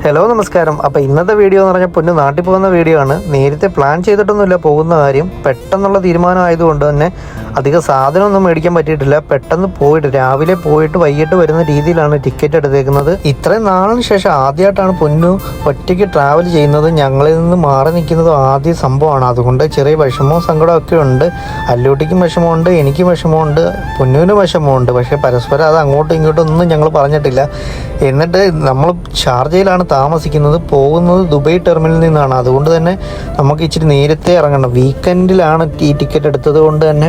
Hello നമസ്കാരം. അപ്പോൾ ഇന്നത്തെ വീഡിയോ എന്ന് പറഞ്ഞാൽ പൊന്നു നാട്ടിൽ പോകുന്ന വീഡിയോ ആണ്. നേരത്തെ പ്ലാൻ ചെയ്തിട്ടൊന്നുമില്ല പോകുന്ന കാര്യം. പെട്ടെന്നുള്ള തീരുമാനമായതുകൊണ്ട് തന്നെ അധികം സാധനമൊന്നും മേടിക്കാൻ പറ്റിയിട്ടില്ല. പെട്ടെന്ന് പോയിട്ട് രാവിലെ പോയിട്ട് വൈകിട്ട് വരുന്ന രീതിയിലാണ് ടിക്കറ്റ് എടുത്തേക്കുന്നത്. ഇത്രയും നാളിന് ശേഷം ആദ്യമായിട്ടാണ് പൊന്നു ഒറ്റയ്ക്ക് ട്രാവൽ ചെയ്യുന്നത്. ഞങ്ങളിൽ നിന്ന് മാറി നിൽക്കുന്നത് ആദ്യ സംഭവമാണ്. അതുകൊണ്ട് ചെറിയ വിഷമവും സങ്കടമൊക്കെ ഉണ്ട്. അല്ലൂട്ടിക്കും വിഷമമുണ്ട്, എനിക്കും വിഷമമുണ്ട്, പൊന്നുവിനും വിഷമമുണ്ട്. പക്ഷേ പരസ്പരം അത് അങ്ങോട്ടും ഇങ്ങോട്ടും ഒന്നും ഞങ്ങൾ പറഞ്ഞിട്ടില്ല. എന്നിട്ട് നമ്മൾ ഷാർജയിലാണ് താമസിക്കുന്നത്. പോകുന്നത് ദുബായ് ടെർമിനലിൽ നിന്നാണ്. അതുകൊണ്ട് തന്നെ നമുക്ക് ഇച്ചിരി നേരത്തെ ഇറങ്ങണം. വീക്കെൻഡിലാണ് ഈ ടിക്കറ്റ് എടുത്തത് കൊണ്ട് തന്നെ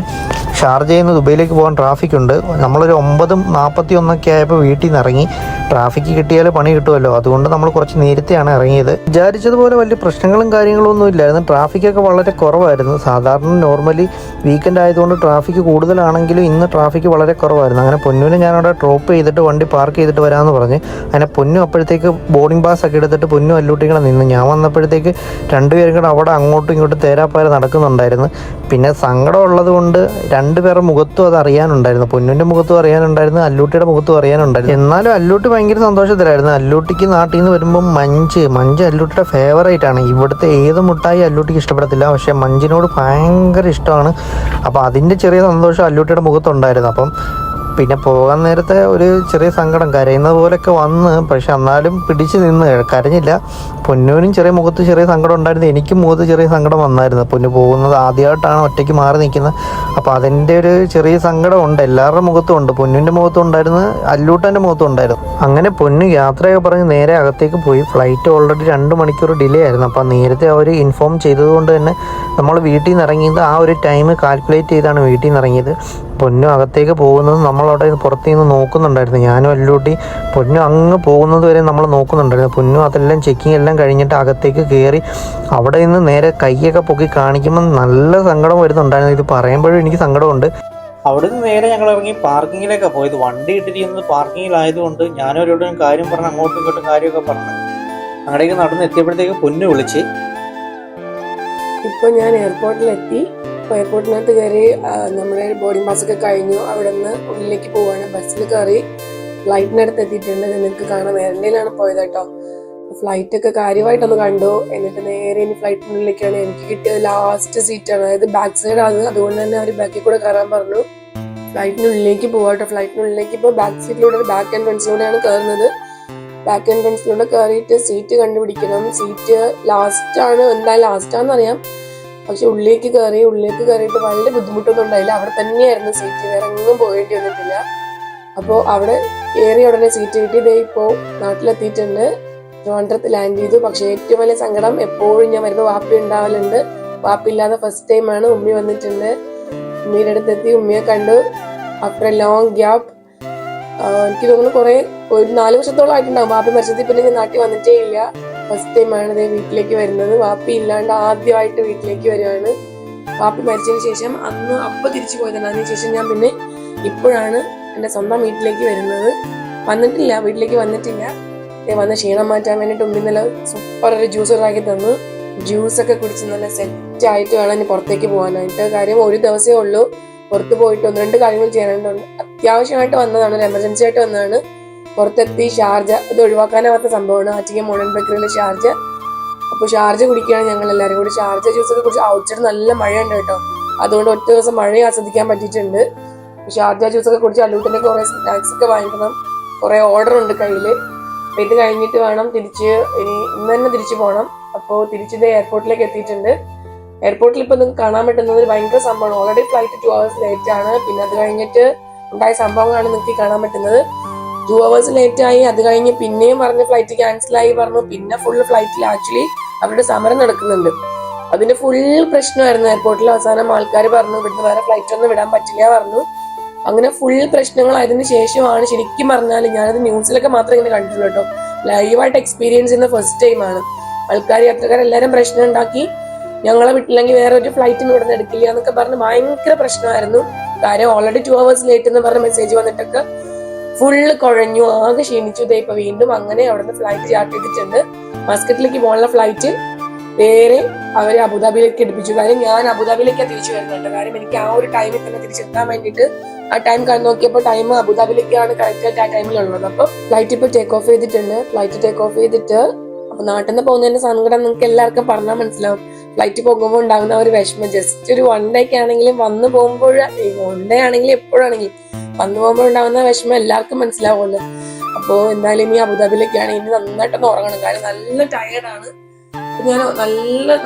ഷാർജയിൽ നിന്ന് ദുബൈയിലേക്ക് പോകാൻ ട്രാഫിക് ഉണ്ട്. നമ്മളൊരു 9:41 ആയപ്പോൾ വീട്ടിൽ നിന്ന് ഇറങ്ങി. ട്രാഫിക്ക് കിട്ടിയാൽ പണി കിട്ടുമല്ലോ. അതുകൊണ്ട് നമ്മൾ കുറച്ച് നേരത്തെയാണ് ഇറങ്ങിയത്. വിചാരിച്ചതുപോലെ വലിയ പ്രശ്നങ്ങളും കാര്യങ്ങളും ഒന്നും ഇല്ലായിരുന്നു. ട്രാഫിക്കൊക്കെ വളരെ കുറവായിരുന്നു. സാധാരണ നോർമലി വീക്കെൻഡ് ആയതുകൊണ്ട് ട്രാഫിക്ക് കൂടുതലാണെങ്കിലും ഇന്ന് ട്രാഫിക്ക് വളരെ കുറവായിരുന്നു. അങ്ങനെ പൊന്നുവിനെ ഞാനവിടെ ഡ്രോപ്പ് ചെയ്തിട്ട് വണ്ടി പാർക്ക് ചെയ്തിട്ട് വരാമെന്ന് പറഞ്ഞ് അങ്ങനെ പൊന്നു അപ്പോഴത്തേക്ക് ബോർഡിംഗ് പാസ് ഒക്കെ എടുത്തിട്ട് പൊന്നു അല്ലൂട്ടികളെ നിന്ന്. ഞാൻ വന്നപ്പോഴത്തേക്ക് രണ്ടുപേരും കൂടെ അവിടെ അങ്ങോട്ടും ഇങ്ങോട്ടും തേരാപ്പാര നടക്കുന്നുണ്ടായിരുന്നു. പിന്നെ സങ്കടം ഉള്ളത് കൊണ്ട് രണ്ടുപേരുടെ മുഖത്തും അത് അറിയാനുണ്ടായിരുന്നു. പൊന്നുവിൻ്റെ മുഖത്തും അറിയാനുണ്ടായിരുന്നു, അല്ലൂട്ടിയുടെ മുഖത്തും അറിയാനുണ്ടായിരുന്നു. എന്നാലും അല്ലൂട്ടി ഭയങ്കര സന്തോഷത്തിലായിരുന്നു. അല്ലൂട്ടിക്ക് നാട്ടിൽ നിന്ന് വരുമ്പോൾ മഞ്ച് അല്ലൂട്ടിയുടെ ഫേവറേറ്റ് ആണ്. ഇവിടുത്തെ ഏത് മുട്ടായി അല്ലൂട്ടിക്ക് ഇഷ്ടപ്പെടത്തില്ല, പക്ഷേ മഞ്ചിനോട് ഭയങ്കര ഇഷ്ടമാണ്. അപ്പോൾ അതിൻ്റെ ചെറിയ സന്തോഷം അല്ലൂട്ടിയുടെ മുഖത്തുണ്ടായിരുന്നു. അപ്പം പിന്നെ പോകാൻ നേരത്തെ ഒരു ചെറിയ സങ്കടം, കരയുന്നത് പോലെയൊക്കെ വന്ന്. പക്ഷെ എന്നാലും പിടിച്ച് നിന്ന്, കരഞ്ഞില്ല. പൊന്നുവിനും ചെറിയ മുഖത്ത് ചെറിയ സങ്കടം ഉണ്ടായിരുന്നു, എനിക്കും മുഖത്ത് ചെറിയ സങ്കടം വന്നായിരുന്നു. പൊന്നു പോകുന്നത് ആദ്യമായിട്ടാണ് ഒറ്റയ്ക്ക് മാറി നിൽക്കുന്നത്. അപ്പോൾ അതിൻ്റെ ഒരു ചെറിയ സങ്കടം ഉണ്ട്. എല്ലാവരുടെ മുഖത്തും ഉണ്ട്. പൊന്നുവിൻ്റെ മുഖത്തും ഉണ്ടായിരുന്നു, അല്ലൂട്ടൻ്റെ മുഖത്തും ഉണ്ടായിരുന്നു. അങ്ങനെ പൊന്നു യാത്രയൊക്കെ പറഞ്ഞ് നേരെ അകത്തേക്ക് പോയി. ഫ്ലൈറ്റ് ഓൾറെഡി 2 മണിക്കൂർ ഡിലേ ആയിരുന്നു. അപ്പോൾ നേരത്തെ അവർ ഇൻഫോം ചെയ്തതുകൊണ്ട് തന്നെ നമ്മൾ വീട്ടിൽ നിന്ന് ഇറങ്ങിയത് ആ ഒരു ടൈം കാൽക്കുലേറ്റ് ചെയ്താണ് വീട്ടിൽ നിന്ന് ഇറങ്ങിയത്. പൊന്നു അകത്തേക്ക് പോകുന്നത് നമ്മളവിടെ പുറത്തു നിന്ന് നോക്കുന്നുണ്ടായിരുന്നു. ഞാനും അല്ലൂട്ടി പൊന്നു അങ്ങ് പോകുന്നത് വരെ നമ്മൾ നോക്കുന്നുണ്ടായിരുന്നു. പൊന്നു അതെല്ലാം ചെക്കിങ് എല്ലാം കഴിഞ്ഞിട്ട് അകത്തേക്ക് കയറി. അവിടെ നിന്ന് നേരെ കൈയൊക്കെ പൊക്കി കാണിക്കുമ്പോൾ നല്ല സങ്കടം വരുന്നുണ്ടായിരുന്നു. ഇത് പറയുമ്പോഴും എനിക്ക് സങ്കടമുണ്ട്. അവിടെ നിന്ന് നേരെ ഞങ്ങൾ ഇറങ്ങി പാർക്കിങ്ങിലേക്കാണ് പോയത്. വണ്ടി ഇട്ടിരിക്കുന്നത് പാർക്കിങ്ങിലായതുകൊണ്ട് ഞാനൊരു കാര്യം പറഞ്ഞ് അങ്ങോട്ടും ഇങ്ങോട്ടും കാര്യമൊക്കെ പറഞ്ഞു അങ്ങടേക്ക് നടന്ന് എത്തിയപ്പോഴത്തേക്ക് പൊന്നു വിളിച്ച്. ഇപ്പോൾ ഞാൻ എയർപോർട്ടിലെത്തി. എയർപോർട്ടിനകത്ത് കയറി നമ്മുടെ ബോർഡിംഗ് പാസ്സൊക്കെ കഴിഞ്ഞു. അവിടെ നിന്ന് ഉള്ളിലേക്ക് പോവാണ്. ബസ്സിൽ കയറി ഫ്ലൈറ്റിനടുത്ത് എത്തിയിട്ടുണ്ട്. നിങ്ങൾക്ക് കാണാം, എയർലൈനിലാണ് പോയത് കേട്ടോ. ഫ്ലൈറ്റൊക്കെ കാര്യമായിട്ടൊന്ന് കണ്ടു. എന്നിട്ട് നേരെ ഇനി ഫ്ലൈറ്റിനുള്ളിലേക്കാണ്. എനിക്ക് കിട്ടിയത് ലാസ്റ്റ് സീറ്റാണ്, അതായത് ബാക്ക് സൈഡ് ആണ്. അതുകൊണ്ട് തന്നെ അവർ ബാക്കിൽ കൂടെ കയറാൻ പറഞ്ഞു. ഫ്ലൈറ്റിനുള്ളിലേക്ക് പോവാട്ടോ. ഫ്ലൈറ്റിനുള്ളിലേക്ക് ഇപ്പോൾ ബാക്ക് സീറ്റിലൂടെ ബാക്ക് എൻട്രൻസിലൂടെയാണ് കയറുന്നത്. ബാക്ക് എൻട്രൻസിലൂടെ കയറിയിട്ട് സീറ്റ് കണ്ടുപിടിക്കണം. സീറ്റ് ലാസ്റ്റാണ്, എന്തായാലും ലാസ്റ്റാണെന്ന് അറിയാം. പക്ഷെ ഉള്ളിലേക്ക് കയറിയിട്ട് വളരെ ബുദ്ധിമുട്ടൊന്നും ഉണ്ടായില്ല. അവിടെ തന്നെയായിരുന്നു സീറ്റ്, വേറെ എങ്ങും പോകേണ്ടി വന്നിട്ടില്ല. അപ്പോൾ അവിടെ കയറിയ ഉടനെ സീറ്റ് കിട്ടി. ഇതേ ഇപ്പോൾ നാട്ടിലെത്തിയിട്ടുണ്ട്. ട്രിവാൻഡ്രത്ത് ലാൻഡ് ചെയ്തു. പക്ഷേ ഏറ്റവും വലിയ സങ്കടം, എപ്പോഴും ഞാൻ വരുമ്പോൾ വാപ്പി ഉണ്ടാവലുണ്ട്. വാപ്പി ഇല്ലാതെ ഫസ്റ്റ് ടൈമാണ്. ഉമ്മി വന്നിട്ടുണ്ട്. ഉമ്മിയുടെ അടുത്തെത്തി. ഉമ്മിയെ കണ്ടു ആഫ്റ്റർ എ ലോങ് ഗ്യാപ്പ്. എനിക്ക് തോന്നുന്നു ഒരു 4 വർഷത്തോളം ആയിട്ടുണ്ടാവും വാപ്പി മരിച്ചതിൽ. പിന്നെ ഞാൻ നാട്ടിൽ വന്നിട്ടേ ഇല്ല. ഫസ്റ്റ് ടൈമാണ് ഇതേ വീട്ടിലേക്ക് വരുന്നത്. വാപ്പി ഇല്ലാണ്ട് ആദ്യമായിട്ട് വീട്ടിലേക്ക് വരുവാണ്. വാപ്പി മരിച്ചതിന് ശേഷം അപ്പം തിരിച്ചു പോയതാണ്. അതിനുശേഷം ഞാൻ പിന്നെ ഇപ്പോഴാണ് എൻ്റെ സ്വന്തം വീട്ടിലേക്ക് വരുന്നത്. വീട്ടിലേക്ക് വന്നിട്ടില്ല. വന്ന് ക്ഷീണം മാറ്റാൻ വേണ്ടിയിട്ട് ഇന്നലെ സൂപ്പർ ഒരു ജ്യൂസ് ഉണ്ടാക്കി തന്നു. ജ്യൂസൊക്കെ കുടിച്ച് നല്ല സെറ്റായിട്ട് വേണം ഇനി പുറത്തേക്ക് പോകാനായിട്ട്. കാര്യം ഒരു ദിവസമേ ഉള്ളൂ. പുറത്ത് പോയിട്ട് 1-2 കാര്യങ്ങൾ ചെയ്യാനായിട്ടുണ്ട്. അത്യാവശ്യമായിട്ട് വന്നതാണ്, ഒരു എമർജൻസി ആയിട്ട് വന്നതാണ്. പുറത്തെത്തി ഷാർജ, ഇത് ഒഴിവാക്കാനാവാത്ത സംഭവമാണ്. ആറ്റിങ്ങൽ മോഡേൺ ബേക്കറിയിലെ ഷാർജ. അപ്പോൾ ഷാർജ കുടിക്കുകയാണ് ഞങ്ങൾ എല്ലാവരും കൂടി. ഷാർജ ജ്യൂസൊക്കെ കുടിച്ച് ഔട്ട്സൈഡ് നല്ല മഴയുണ്ട് കേട്ടോ. അതുകൊണ്ട് ഒറ്റ ദിവസം മഴയെ ആസ്വദിക്കാൻ പറ്റിയിട്ടുണ്ട്. ഷാർജ ജ്യൂസൊക്കെ കുടിച്ച് അല്ലൂട്ടിൻ്റെ കുറേ സ്നാക്സ് ഒക്കെ വാങ്ങിക്കണം. കുറേ ഓർഡർ ഉണ്ട് കയ്യിൽ. അപ്പോൾ ഇത് കഴിഞ്ഞിട്ട് വേണം ഇന്ന് തന്നെ തിരിച്ചു പോകണം. അപ്പോൾ തിരിച്ചിത് എയർപോർട്ടിലേക്ക് എത്തിയിട്ടുണ്ട്. എയർപോർട്ടിൽ ഇപ്പോൾ നിങ്ങൾക്ക് കാണാൻ പറ്റുന്നത് ഭയങ്കര സംഭവമാണ്. ഓൾറെഡി ഫ്ലൈറ്റ് 2 hours ലേറ്റ് ആണ്. പിന്നെ അത് കഴിഞ്ഞിട്ട് ഉണ്ടായ സംഭവങ്ങളാണ് നിങ്ങൾക്ക് കാണാൻ പറ്റുന്നത്. 2 hours ലേറ്റ് ആയി. അത് കഴിഞ്ഞ് പിന്നെയും പറഞ്ഞ് ഫ്ലൈറ്റ് ക്യാൻസലായി പറഞ്ഞു. പിന്നെ ഫുൾ ഫ്ലൈറ്റിൽ ആക്ച്വലി അവരുടെ സമരം നടക്കുന്നുണ്ട്. അതിന്റെ ഫുൾ പ്രശ്നമായിരുന്നു എയർപോർട്ടിൽ. അവസാനം ആൾക്കാർ പറഞ്ഞു ഇവിടുന്ന് വേറെ ഫ്ലൈറ്റ് ഒന്നും വിടാൻ പറ്റില്ല പറഞ്ഞു. അങ്ങനെ ഫുൾ പ്രശ്നങ്ങളായതിനു ശേഷമാണ്, ശരിക്കും പറഞ്ഞാൽ ഞാനത് ന്യൂസിലൊക്കെ മാത്രമേ ഇങ്ങനെ കണ്ടിട്ടുള്ളൂ കേട്ടോ. ലൈവായിട്ട് എക്സ്പീരിയൻസ് ചെയ്യുന്ന ഫസ്റ്റ് ടൈമാണ്. യാത്രക്കാരെല്ലാവരും പ്രശ്നം ഉണ്ടാക്കി. ഞങ്ങളെ വിട്ടില്ലെങ്കിൽ വേറെ ഒരു ഫ്ലൈറ്റിന് ഇവിടുന്ന് എടുക്കില്ല എന്നൊക്കെ പറഞ്ഞ് ഭയങ്കര പ്രശ്നമായിരുന്നു. കാര്യം ഓൾറെഡി 2 hours ലേറ്റ് എന്ന് പറഞ്ഞ മെസ്സേജ് വന്നിട്ടൊക്കെ ഫുള്ള് കുഴഞ്ഞു, ആകെ ക്ഷീണിച്ചു. ഇതേ ഇപ്പൊ വീണ്ടും അങ്ങനെ അവിടുന്ന് ഫ്ലൈറ്റ് സ്റ്റാർട്ട് ചെയ്തിട്ടുണ്ട്. മസ്കറ്റിലേക്ക് പോകാനുള്ള ഫ്ലൈറ്റ് നേരെ അവരെ അബുദാബിയിലേക്ക് എടുപ്പിച്ചു. കാര്യം ഞാൻ അബുദാബിയിലേക്കാണ് തിരിച്ചു വരുന്നുണ്ട്. കാര്യം എനിക്ക് ആ ഒരു ടൈമിൽ തന്നെ തിരിച്ചെത്താൻ വേണ്ടിയിട്ട് ആ ടൈം നോക്കിയപ്പോൾ ടൈം അബുദാബിയിലേക്കാണ് കറക്റ്റ് ആ ടൈമിലുള്ളത്. അപ്പോൾ ഫ്ലൈറ്റ് ഇപ്പോൾ ടേക്ക് ഓഫ് ചെയ്തിട്ടുണ്ട്. ഫ്ലൈറ്റ് ടേക്ക് ഓഫ് ചെയ്തിട്ട് അപ്പൊ നാട്ടിൽ നിന്ന് പോകുന്നതിന്റെ സങ്കടം നിങ്ങൾക്ക് എല്ലാവർക്കും പറഞ്ഞാൽ മനസ്സിലാവും. ഫ്ലൈറ്റ് പോകുമ്പോൾ ഉണ്ടാകുന്ന ഒരു വിഷമം ജസ്റ്റ് ഒരു 1 ഡേക്ക് ആണെങ്കിലും വന്നു പോകുമ്പോൾ 1 ഡേ ആണെങ്കിലും എപ്പോഴാണെങ്കിലും വന്നു പോകുമ്പോൾ ഉണ്ടാകുന്ന വിഷമം എല്ലാവർക്കും മനസ്സിലാവുമല്ലോ. അപ്പോൾ എന്തായാലും ഇനി അബുദാബിയിലേക്കാണ്, ഇനി നന്നായിട്ടൊന്ന് ഉറങ്ങണം. കാര്യം നല്ല ടയേർഡാണ്. ഞാൻ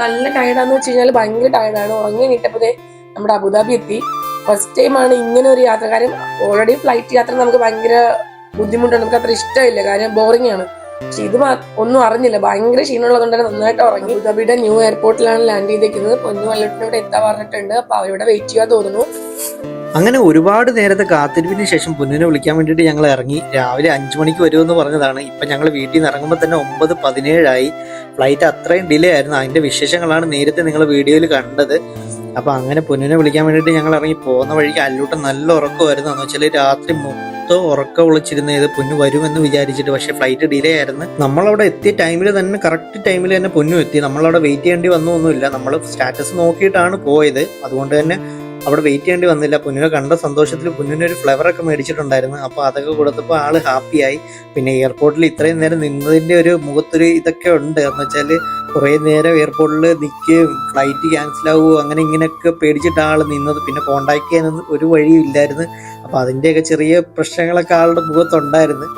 നല്ല ടയേർഡാന്ന് വെച്ച് കഴിഞ്ഞാൽ ഭയങ്കര ടയേർഡാണ്. ഉറങ്ങി നീട്ടപ്പോഴേ നമ്മുടെ അബുദാബി എത്തി. ഫസ്റ്റ് ടൈമാണ് ഇങ്ങനെ ഒരു യാത്ര. കാര്യം ഓൾറെഡി ഫ്ലൈറ്റ് യാത്ര നമുക്ക് ഭയങ്കര ബുദ്ധിമുട്ടാണ്, നമുക്ക് അത്ര ഇഷ്ടമില്ല, കാര്യം ബോറിംഗ് ആണ്. പക്ഷെ ഇത് ഒന്നും അറിഞ്ഞില്ല, ഭയങ്കര ക്ഷീണമുള്ളതുകൊണ്ട് തന്നെ നന്നായിട്ട് ഉറങ്ങി. അബുദാബിയുടെ ന്യൂ എയർപോർട്ടിലാണ് ലാൻഡ് ചെയ്തിരിക്കുന്നത്. പൊന്നു വല്ലട്ടിന് ഇവിടെ എത്താൻ പറഞ്ഞിട്ടുണ്ട്. അപ്പൊ അവരിവിടെ വെയിറ്റ് ചെയ്യാൻ തോന്നുന്നു. അങ്ങനെ ഒരുപാട് നേരത്തെ കാത്തിരിപ്പിന് ശേഷം പൊന്നിനെ വിളിക്കാൻ വേണ്ടിയിട്ട് ഞങ്ങൾ ഇറങ്ങി. രാവിലെ 5 മണിക്ക് വരുമെന്ന് പറഞ്ഞതാണ്. ഇപ്പം ഞങ്ങൾ വീട്ടിൽ നിന്ന് ഇറങ്ങുമ്പോൾ തന്നെ 9:17 ഫ്ലൈറ്റ് അത്രയും ഡിലേ ആയിരുന്നു. അതിൻ്റെ വിശേഷങ്ങളാണ് നേരത്തെ നിങ്ങൾ വീഡിയോയിൽ കണ്ടത്. അപ്പോൾ അങ്ങനെ പൊന്നിനെ വിളിക്കാൻ വേണ്ടിയിട്ട് ഞങ്ങൾ ഇറങ്ങി. പോകുന്ന വഴിക്ക് അല്ലൂട്ടൻ നല്ല ഉറക്കമായിരുന്നു. എന്ന് വെച്ചാൽ രാത്രി മൊത്തം ഉറക്കം വിളിച്ചിരുന്നത് പൊന്നു വരുമെന്ന് വിചാരിച്ചിട്ട്. പക്ഷേ ഫ്ലൈറ്റ് ഡിലേ ആയിരുന്നു. നമ്മളവിടെ എത്തിയ ടൈമിൽ തന്നെ കറക്റ്റ് ടൈമിൽ തന്നെ പൊന്നു എത്തി. നമ്മളവിടെ വെയിറ്റ് ചെയ്യേണ്ടി വന്നൊന്നുമില്ല. നമ്മൾ സ്റ്റാറ്റസ് നോക്കിയിട്ടാണ് പോയത്. അതുകൊണ്ട് തന്നെ അവിടെ വെയിറ്റ് ചെയ്യേണ്ടി വന്നില്ല. പൊന്നിനെ കണ്ട സന്തോഷത്തിൽ പൊന്നിന് ഒരു ഫ്ലവറൊക്കെ മേടിച്ചിട്ടുണ്ടായിരുന്നു. അപ്പോൾ അതൊക്കെ കൊടുത്തപ്പോൾ ആള് ഹാപ്പിയായി. പിന്നെ എയർപോർട്ടിൽ ഇത്രയും നേരം നിന്നതിൻ്റെ ഒരു മുഖത്തൊരു ഇതൊക്കെ ഉണ്ട്. എന്ന് വെച്ചാൽ കുറേ നേരം എയർപോർട്ടിൽ നിൽക്കുകയും ഫ്ലൈറ്റ് ക്യാൻസലാവുകയോ അങ്ങനെ ഇങ്ങനെയൊക്കെ പേടിച്ചിട്ട് ആൾ നിന്നത്. പിന്നെ കോണ്ടാക്ട് ചെയ്യാനൊന്നും ഒരു വഴിയും ഇല്ലായിരുന്നു. അപ്പോൾ അതിൻ്റെയൊക്കെ ചെറിയ പ്രശ്നങ്ങളൊക്കെ ആളുടെ മുഖത്തുണ്ടായിരുന്നു.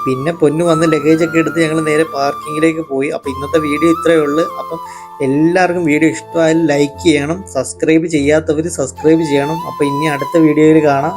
പിന്നെ പൊന്നു വന്ന് ലഗേജൊക്കെ എടുത്ത് ഞങ്ങൾ നേരെ പാർക്കിങ്ങിലേക്ക് പോയി. അപ്പോൾ ഇന്നത്തെ വീഡിയോ ഇത്രയേ ഉള്ളൂ. അപ്പം എല്ലാവർക്കും വീഡിയോ ഇഷ്ടമായാലും ലൈക്ക് ചെയ്യണം, സബ്സ്ക്രൈബ് ചെയ്യാത്തവർ സബ്സ്ക്രൈബ് ചെയ്യണം. അപ്പോൾ ഇനി അടുത്ത വീഡിയോയിൽ കാണാം.